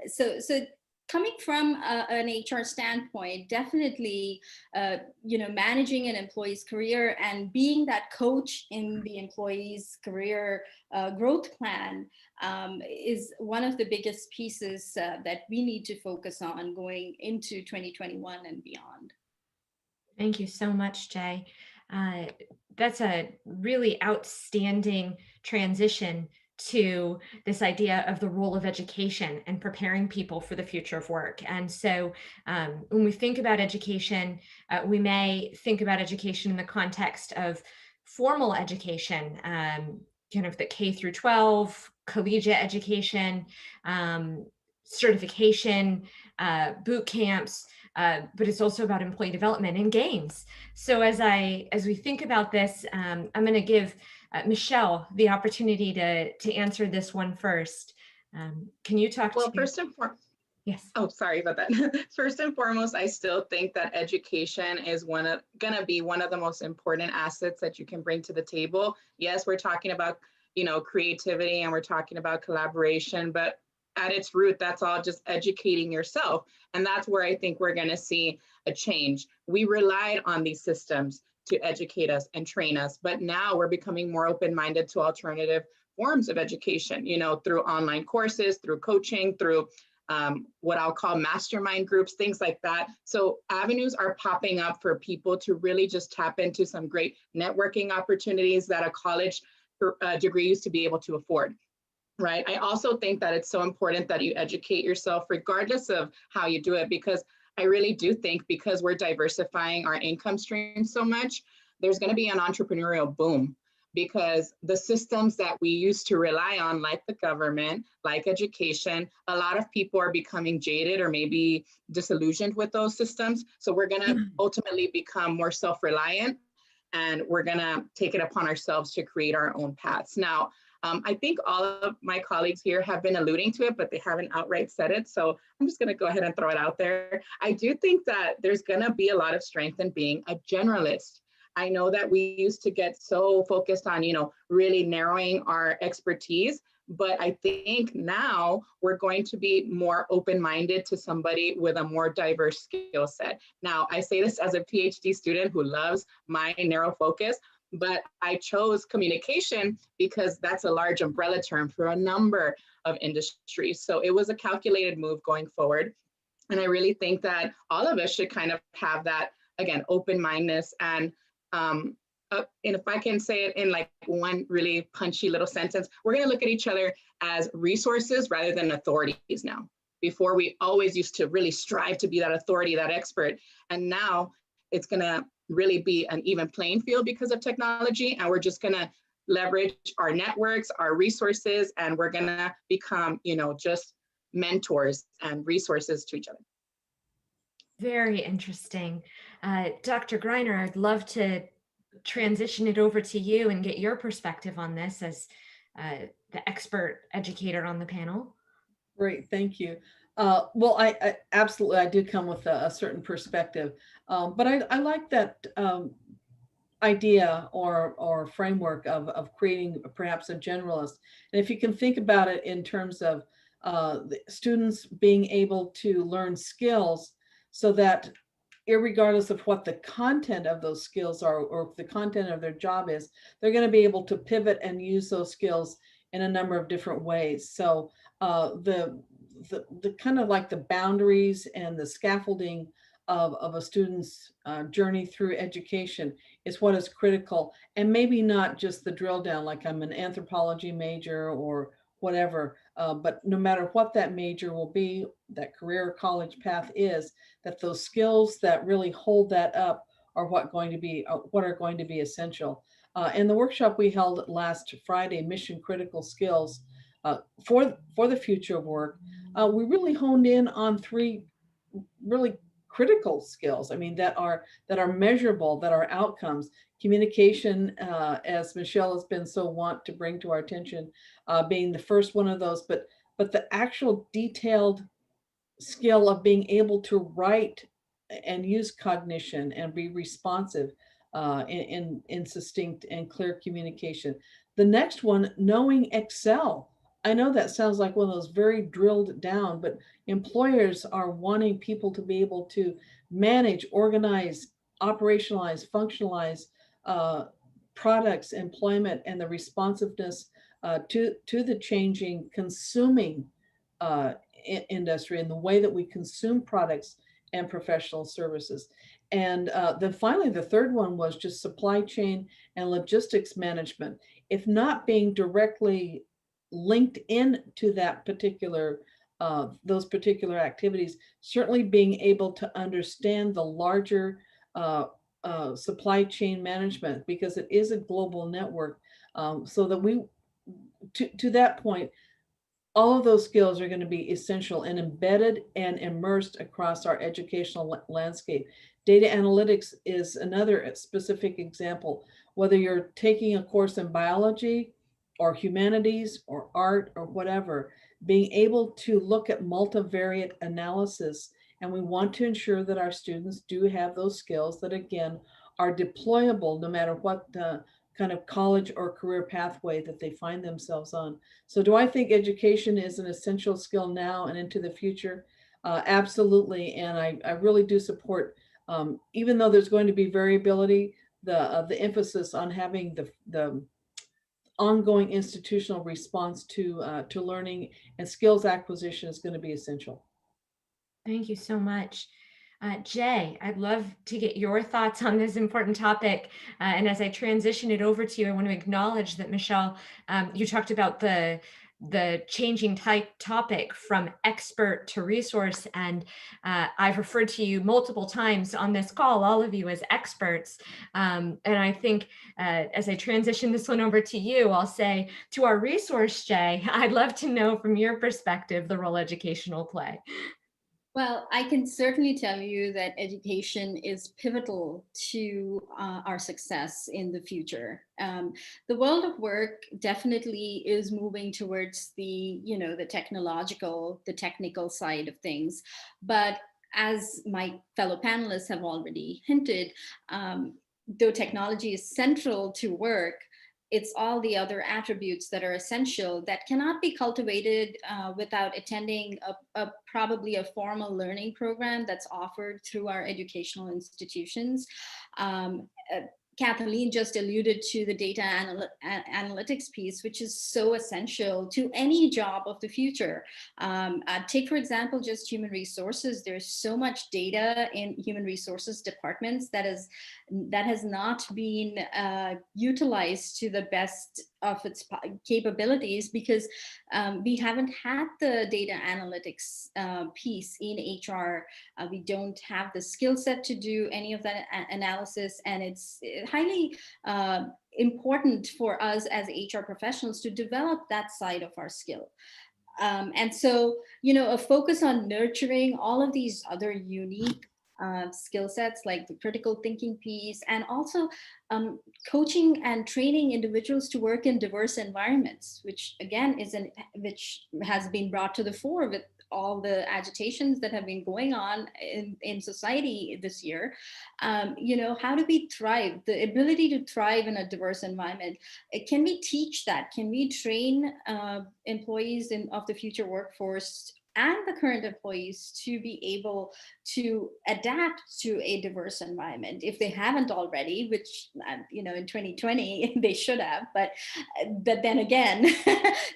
So coming from an HR standpoint, definitely, managing an employee's career and being that coach in the employee's career growth plan is one of the biggest pieces that we need to focus on going into 2021 and beyond. Thank you so much, Jay. That's a really outstanding transition to this idea of the role of education and preparing people for the future of work. And so when we think about education, we may think about education in the context of formal education, kind of the K through 12, collegiate education, certification, boot camps, but it's also about employee development and games. So as we think about this, I'm going to give Michelle the opportunity to answer this one first. Can you talk to? Well, first and foremost, yes. Oh, sorry about that. First and foremost, I still think that education is going to be one of the most important assets that you can bring to the table. Yes, we're talking about, creativity and we're talking about collaboration, but at its root, that's all just educating yourself. And that's where I think we're going to see a change. We relied on these systems to educate us and train us. But now we're becoming more open-minded to alternative forms of education, you know, through online courses, through coaching, through what I'll call mastermind groups, things like that. So avenues are popping up for people to really just tap into some great networking opportunities that a college degree used to be able to afford. Right. I also think that it's so important that you educate yourself regardless of how you do it, because I really do think because we're diversifying our income stream so much, there's going to be an entrepreneurial boom, because the systems that we used to rely on, like the government, like education, a lot of people are becoming jaded or maybe disillusioned with those systems. So we're going to ultimately become more self-reliant, and we're going to take it upon ourselves to create our own paths. Now, I think all of my colleagues here have been alluding to it, but they haven't outright said it. So I'm just going to go ahead and throw it out there. I do think that there's going to be a lot of strength in being a generalist. I know that we used to get so focused on, you know, really narrowing our expertise, but I think now we're going to be more open-minded to somebody with a more diverse skill set. Now, I say this as a PhD student who loves my narrow focus, but I chose communication because that's a large umbrella term for a number of industries. So it was a calculated move going forward. And I really think that all of us should kind of have that, again, open-mindedness. And if I can say it in like one really punchy little sentence, we're going to look at each other as resources rather than authorities now. Before, we always used to really strive to be that authority, that expert. And now it's going to really be an even playing field because of technology. And we're just going to leverage our networks, our resources, and we're going to become, you know, just mentors and resources to each other. Very interesting. Dr. Greiner, I'd love to transition it over to you and get your perspective on this as the expert educator on the panel. Great, thank you. Well, I absolutely, I do come with a certain perspective, but I like that idea or framework of creating perhaps a generalist. And if you can think about it in terms of the students being able to learn skills so that irregardless of what the content of those skills are or the content of their job is, they're going to be able to pivot and use those skills in a number of different ways. So the kind of like the boundaries and the scaffolding of a student's journey through education is what is critical, and maybe not just the drill down, like I'm an anthropology major or whatever, but no matter what that major will be, that career or college path is, that those skills that really hold that up are what are going to be essential. In the workshop we held last Friday, Mission Critical Skills for the Future of Work, we really honed in on three really critical skills. I mean, that are measurable, that are outcomes. Communication, as Michelle has been so wont to bring to our attention, being the first one of those, but the actual detailed skill of being able to write and use cognition and be responsive in succinct and clear communication. The next one, knowing Excel. I know that sounds like one of those very drilled down, but employers are wanting people to be able to manage, organize, operationalize, functionalize products, employment, and the responsiveness to the changing consuming industry and the way that we consume products and professional services. And then finally, the third one was just supply chain and logistics management. If not being directly linked in to that particular, those particular activities, certainly being able to understand the larger supply chain management, because it is a global network, so that we, to that point, all of those skills are going to be essential and embedded and immersed across our educational landscape. Data analytics is another specific example. Whether you're taking a course in biology or humanities or art or whatever, being able to look at multivariate analysis. And we want to ensure that our students do have those skills that, again, are deployable no matter what kind of college or career pathway that they find themselves on. So do I think education is an essential skill now and into the future? Absolutely. And I really do support, even though there's going to be variability, the emphasis on having the ongoing institutional response to learning and skills acquisition is going to be essential. Thank you so much. Jay, I'd love to get your thoughts on this important topic. And as I transition it over to you, I want to acknowledge that, Michelle, you talked about the changing topic from expert to resource. And I've referred to you multiple times on this call, all of you, as experts. And I think as I transition this one over to you, I'll say to our resource, Jay, I'd love to know from your perspective the role education will play. Well, I can certainly tell you that education is pivotal to our success in the future. The world of work definitely is moving towards the, the technical side of things. But as my fellow panelists have already hinted, though technology is central to work, it's all the other attributes that are essential that cannot be cultivated without attending probably a formal learning program that's offered through our educational institutions. Kathleen just alluded to the data analytics piece, which is so essential to any job of the future. Take, for example, just human resources. There's so much data in human resources departments that has not been utilized to the best of its capabilities because we haven't had the data analytics piece in HR. We don't have the skill set to do any of that analysis, and it's highly important for us as HR professionals to develop that side of our skill. And so, a focus on nurturing all of these other unique skill sets like the critical thinking piece, and also coaching and training individuals to work in diverse environments, which again which has been brought to the fore with all the agitations that have been going on in society this year. How do we thrive? The ability to thrive in a diverse environment. Can we teach that? Can we train employees of the future workforce and the current employees to be able to adapt to a diverse environment if they haven't already, which, in 2020 they should have, but then again,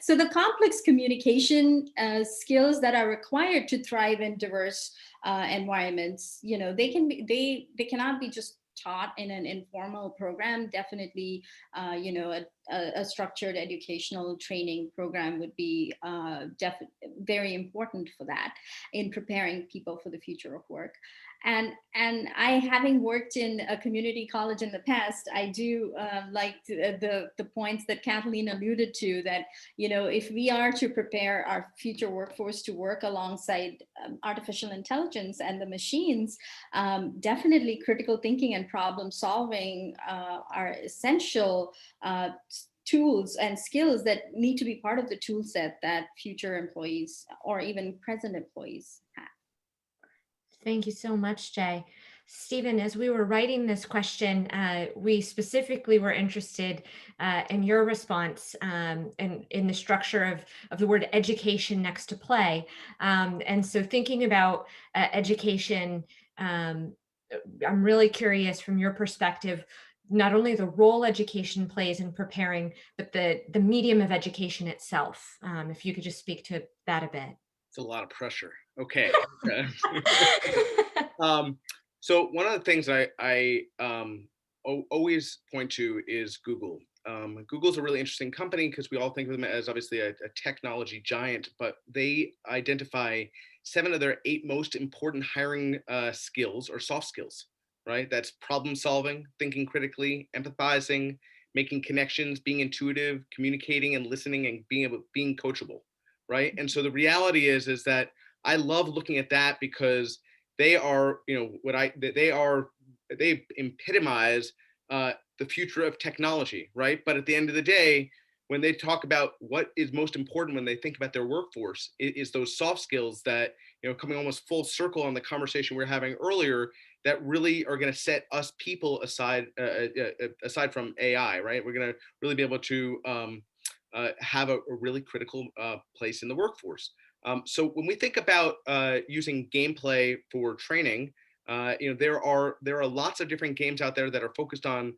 so the complex communication skills that are required to thrive in diverse environments, they cannot be just taught in an informal program. Definitely, a structured educational training program would be very important for that in preparing people for the future of work. And I, having worked in a community college in the past, I do like the points that Kathleen alluded to, that, if we are to prepare our future workforce to work alongside artificial intelligence and the machines, definitely critical thinking and problem solving are essential tools and skills that need to be part of the tool set that future employees or even present employees have. Thank you so much, Jay. Stephen, as we were writing this question, we specifically were interested in your response and in the structure of the word education next to play. And so thinking about education, I'm really curious from your perspective, not only the role education plays in preparing, but the medium of education itself. If you could just speak to that a bit. It's a lot of pressure. Okay. So one of the things I always point to is Google. Google's a really interesting company because we all think of them as obviously a technology giant, but they identify 7 of their 8 most important hiring skills or soft skills, right? That's problem solving, thinking critically, empathizing, making connections, being intuitive, communicating and listening, and being coachable, right? And so the reality is that I love looking at that because they are, they epitomize the future of technology, right? But at the end of the day, when they talk about what is most important when they think about their workforce, it is those soft skills that, coming almost full circle on the conversation we were having earlier, that really are going to set us people aside from AI, right? We're going to really be able to have a really critical place in the workforce. So when we think about using gameplay for training, there are lots of different games out there that are focused on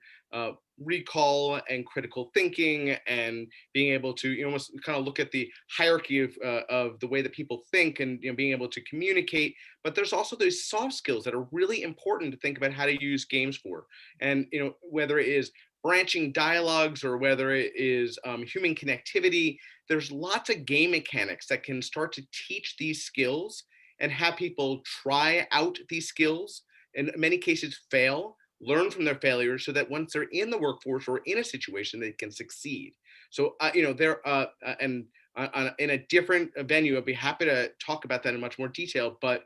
recall and critical thinking and being able to almost kind of look at the hierarchy of the way that people think and being able to communicate. But there's also those soft skills that are really important to think about how to use games for. And whether it is branching dialogues or whether it is human connectivity, there's lots of game mechanics that can start to teach these skills and have people try out these skills, in many cases fail, learn from their failures so that once they're in the workforce or in a situation, they can succeed. So, in a different venue, I'd be happy to talk about that in much more detail, but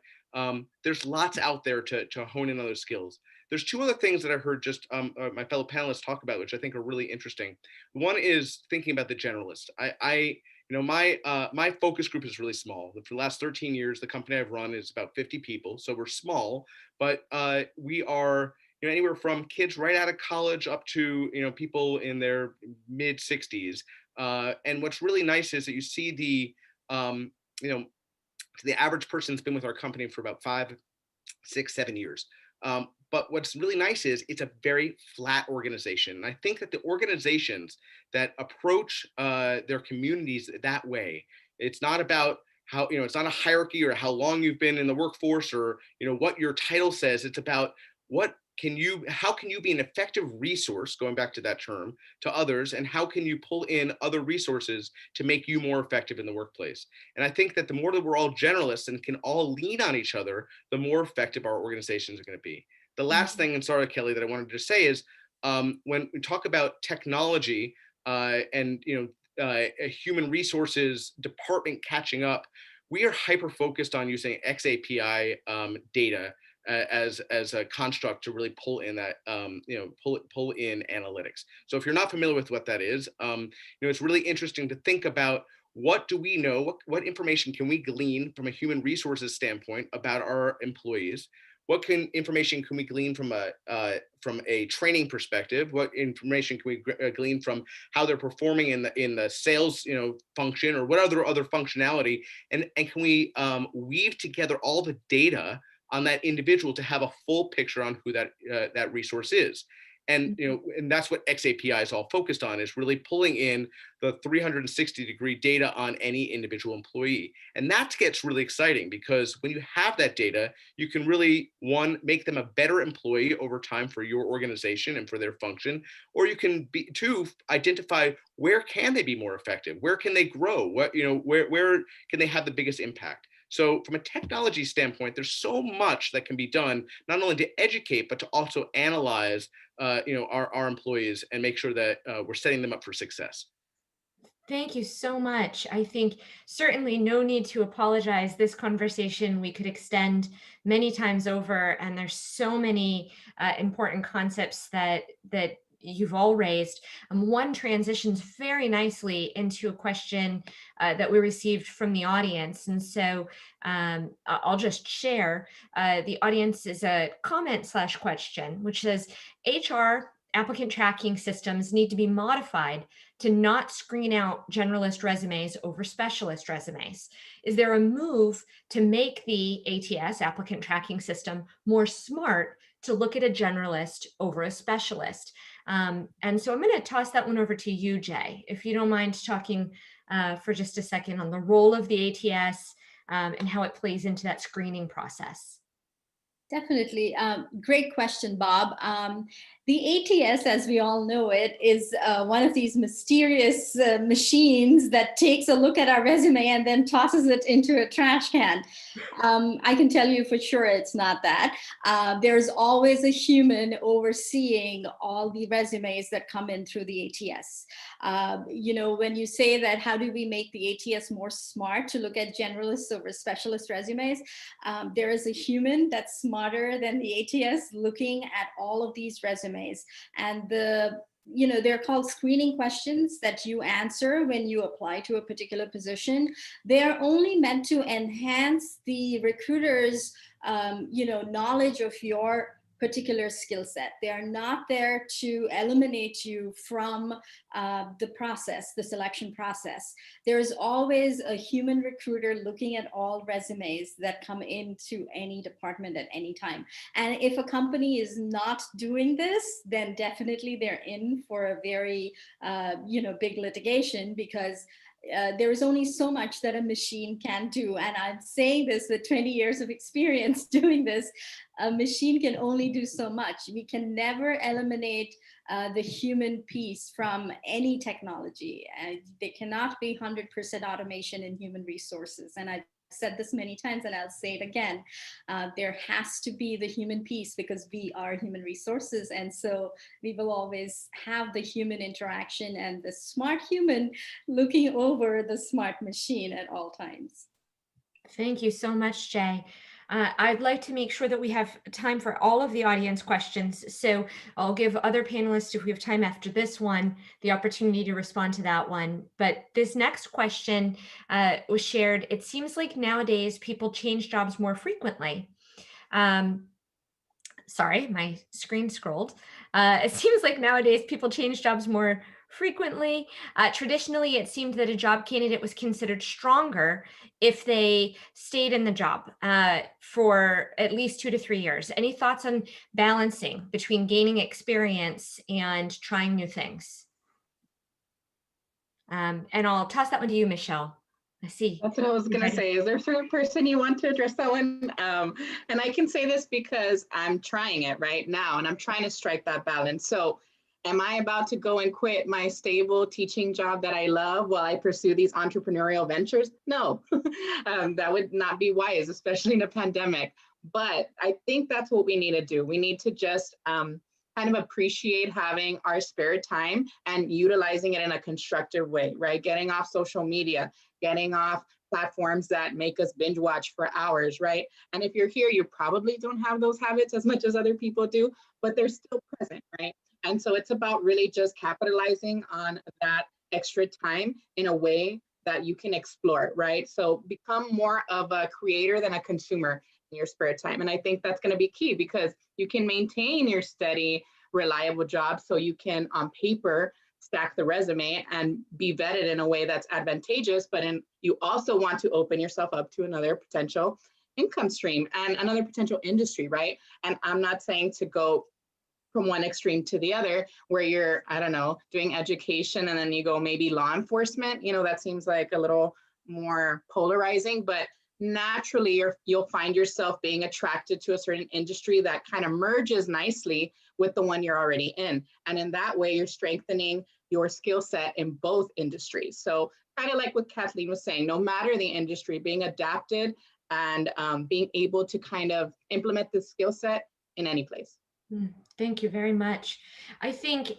there's lots out there to hone in on those skills. There's two other things that I heard just my fellow panelists talk about, which I think are really interesting. One is thinking about the generalist. My focus group is really small. For the last 13 years, the company I've run is about 50 people. So we're small, but we are anywhere from kids right out of college up to people in their mid 60s. And what's really nice is that you see the average person's been with our company for about 5, 6, 7 years. But what's really nice is it's a very flat organization. And I think that the organizations that approach their communities that way, it's not about how, it's not a hierarchy or how long you've been in the workforce or, what your title says. It's about how can you be an effective resource, going back to that term, to others, and how can you pull in other resources to make you more effective in the workplace? And I think that the more that we're all generalists and can all lean on each other, the more effective our organizations are going to be. The last thing, and sorry, Kelly, that I wanted to say is when we talk about technology and human resources department catching up, we are hyper focused on using XAPI data as a construct to really pull in that pull in analytics. So if you're not familiar with what that is, it's really interesting to think about what do we know, what information can we glean from a human resources standpoint about our employees. What information can we glean from a training perspective? What information can we glean from how they're performing in the sales function or what other functionality? And can we weave together all the data on that individual to have a full picture on who that resource is? And and that's what XAPI is all focused on, is really pulling in the 360-degree data on any individual employee. And that gets really exciting because when you have that data, you can really, one, make them a better employee over time for your organization and for their function, or you can two, identify where can they be more effective, where can they grow, where can they have the biggest impact. So from a technology standpoint, there's so much that can be done, not only to educate, but to also analyze our employees and make sure that we're setting them up for success. Thank you so much. I think certainly no need to apologize. This conversation we could extend many times over, and there's so many important concepts that you've all raised. One transitions very nicely into a question that we received from the audience. And so I'll just share. The audience is a comment/question, which says, HR applicant tracking systems need to be modified to not screen out generalist resumes over specialist resumes. Is there a move to make the ATS, applicant tracking system, more smart to look at a generalist over a specialist? And so I'm going to toss that one over to you, Jay, if you don't mind talking for just a second on the role of the ATS and how it plays into that screening process. Definitely. Great question, Bob. The ATS, as we all know it, is one of these mysterious machines that takes a look at our resume and then tosses it into a trash can. I can tell you for sure it's not that. There's always a human overseeing all the resumes that come in through the ATS. When you say that, how do we make the ATS more smart to look at generalists over specialist resumes? There is a human that's smarter than the ATS looking at all of these resumes. And they're called screening questions that you answer when you apply to a particular position. They are only meant to enhance the recruiter's, knowledge of your particular skill set. They are not there to eliminate you from the process, the selection process. There is always a human recruiter looking at all resumes that come into any department at any time. And if a company is not doing this, then definitely they're in for a very big litigation, because there is only so much that a machine can do. And I'm saying this with 20 years of experience doing this. A machine can only do so much. We can never eliminate the human piece from any technology. There cannot be 100% automation in human resources. And I've said this many times, and I'll say it again. There has to be the human piece, because we are human resources. And so we will always have the human interaction and the smart human looking over the smart machine at all times. Thank you so much, Jay. I'd like to make sure that we have time for all of the audience questions. So I'll give other panelists, if we have time after this one, the opportunity to respond to that one. But this next question was shared. It seems like nowadays people change jobs more frequently. Sorry, my screen scrolled. It seems like nowadays people change jobs more frequently. Traditionally, it seemed that a job candidate was considered stronger if they stayed in the job for at least 2 to 3 years. Any thoughts on balancing between gaining experience and trying new things? And I'll toss that one to you, Michelle. I see. That's what I was going to say. Is there a certain person you want to address that one? And I can say this because I'm trying it right now, and I'm trying to strike that balance. So am I about to go and quit my stable teaching job that I love while I pursue these entrepreneurial ventures? No, that would not be wise, especially in a pandemic. But I think that's what we need to do. We need to just kind of appreciate having our spare time and utilizing it in a constructive way, right? Getting off social media, getting off platforms that make us binge watch for hours, right? And if you're here, you probably don't have those habits as much as other people do, but they're still present, right? And so it's about really just capitalizing on that extra time in a way that you can explore, right? So become more of a creator than a consumer in your spare time. And I think that's going to be key, because you can maintain your steady, reliable job so you can, on paper, stack the resume and be vetted in a way that's advantageous, but you also want to open yourself up to another potential income stream and another potential industry, right? And I'm not saying to go from one extreme to the other, where you're, I don't know, doing education and then you go maybe law enforcement. That seems like a little more polarizing, but naturally you'll find yourself being attracted to a certain industry that kind of merges nicely with the one you're already in. And in that way, you're strengthening your skill set in both industries. So kind of like what Kathleen was saying, no matter the industry, being adapted and being able to kind of implement this skill set in any place. Thank you very much. I think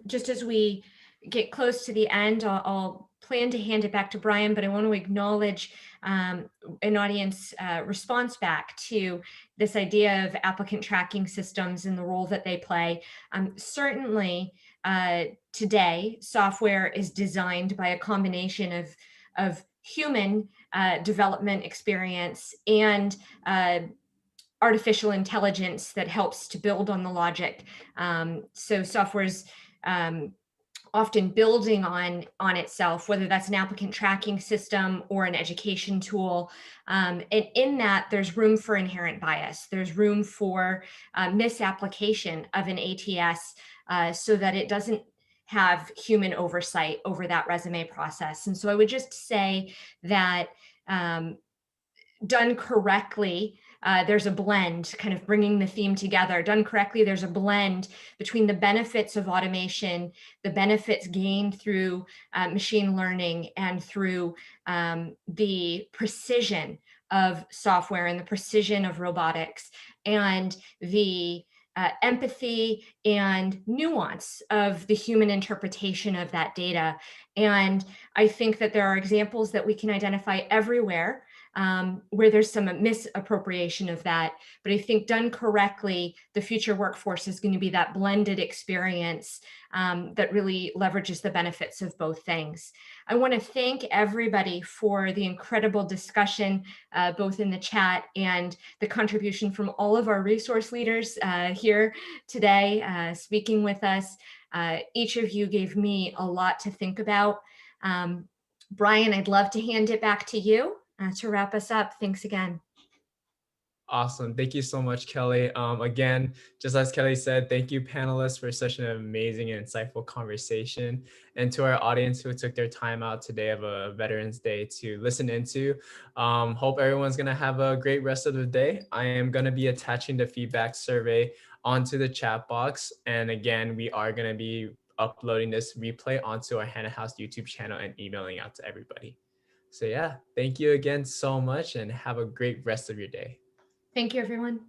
just as we get close to the end, I'll plan to hand it back to Brian, but I want to acknowledge an audience response back to this idea of applicant tracking systems and the role that they play. Certainly today, software is designed by a combination of human development experience and artificial intelligence that helps to build on the logic. So software's often building on itself, whether that's an applicant tracking system or an education tool. And in that, there's room for inherent bias. There's room for misapplication of an ATS so that it doesn't have human oversight over that resume process. And so I would just say that done correctly, there's a blend, kind of bringing the theme together. Done correctly, there's a blend between the benefits of automation, the benefits gained through machine learning, and through the precision of software and the precision of robotics, and the empathy and nuance of the human interpretation of that data. And I think that there are examples that we can identify everywhere where there's some misappropriation of that. But I think done correctly, the future workforce is going to be that blended experience that really leverages the benefits of both things. I want to thank everybody for the incredible discussion, both in the chat and the contribution from all of our resource leaders here today, speaking with us. Each of you gave me a lot to think about. Brian, I'd love to hand it back to you to wrap us up. Thanks again. Awesome. Thank you so much, Kelly. Again, just as Kelly said, thank you, panelists, for such an amazing and insightful conversation. And to our audience who took their time out today of a Veterans Day to listen into, hope everyone's going to have a great rest of the day. I am going to be attaching the feedback survey onto the chat box. And again, we are going to be uploading this replay onto our Hannah House YouTube channel and emailing out to everybody. So yeah, thank you again so much and have a great rest of your day. Thank you, everyone.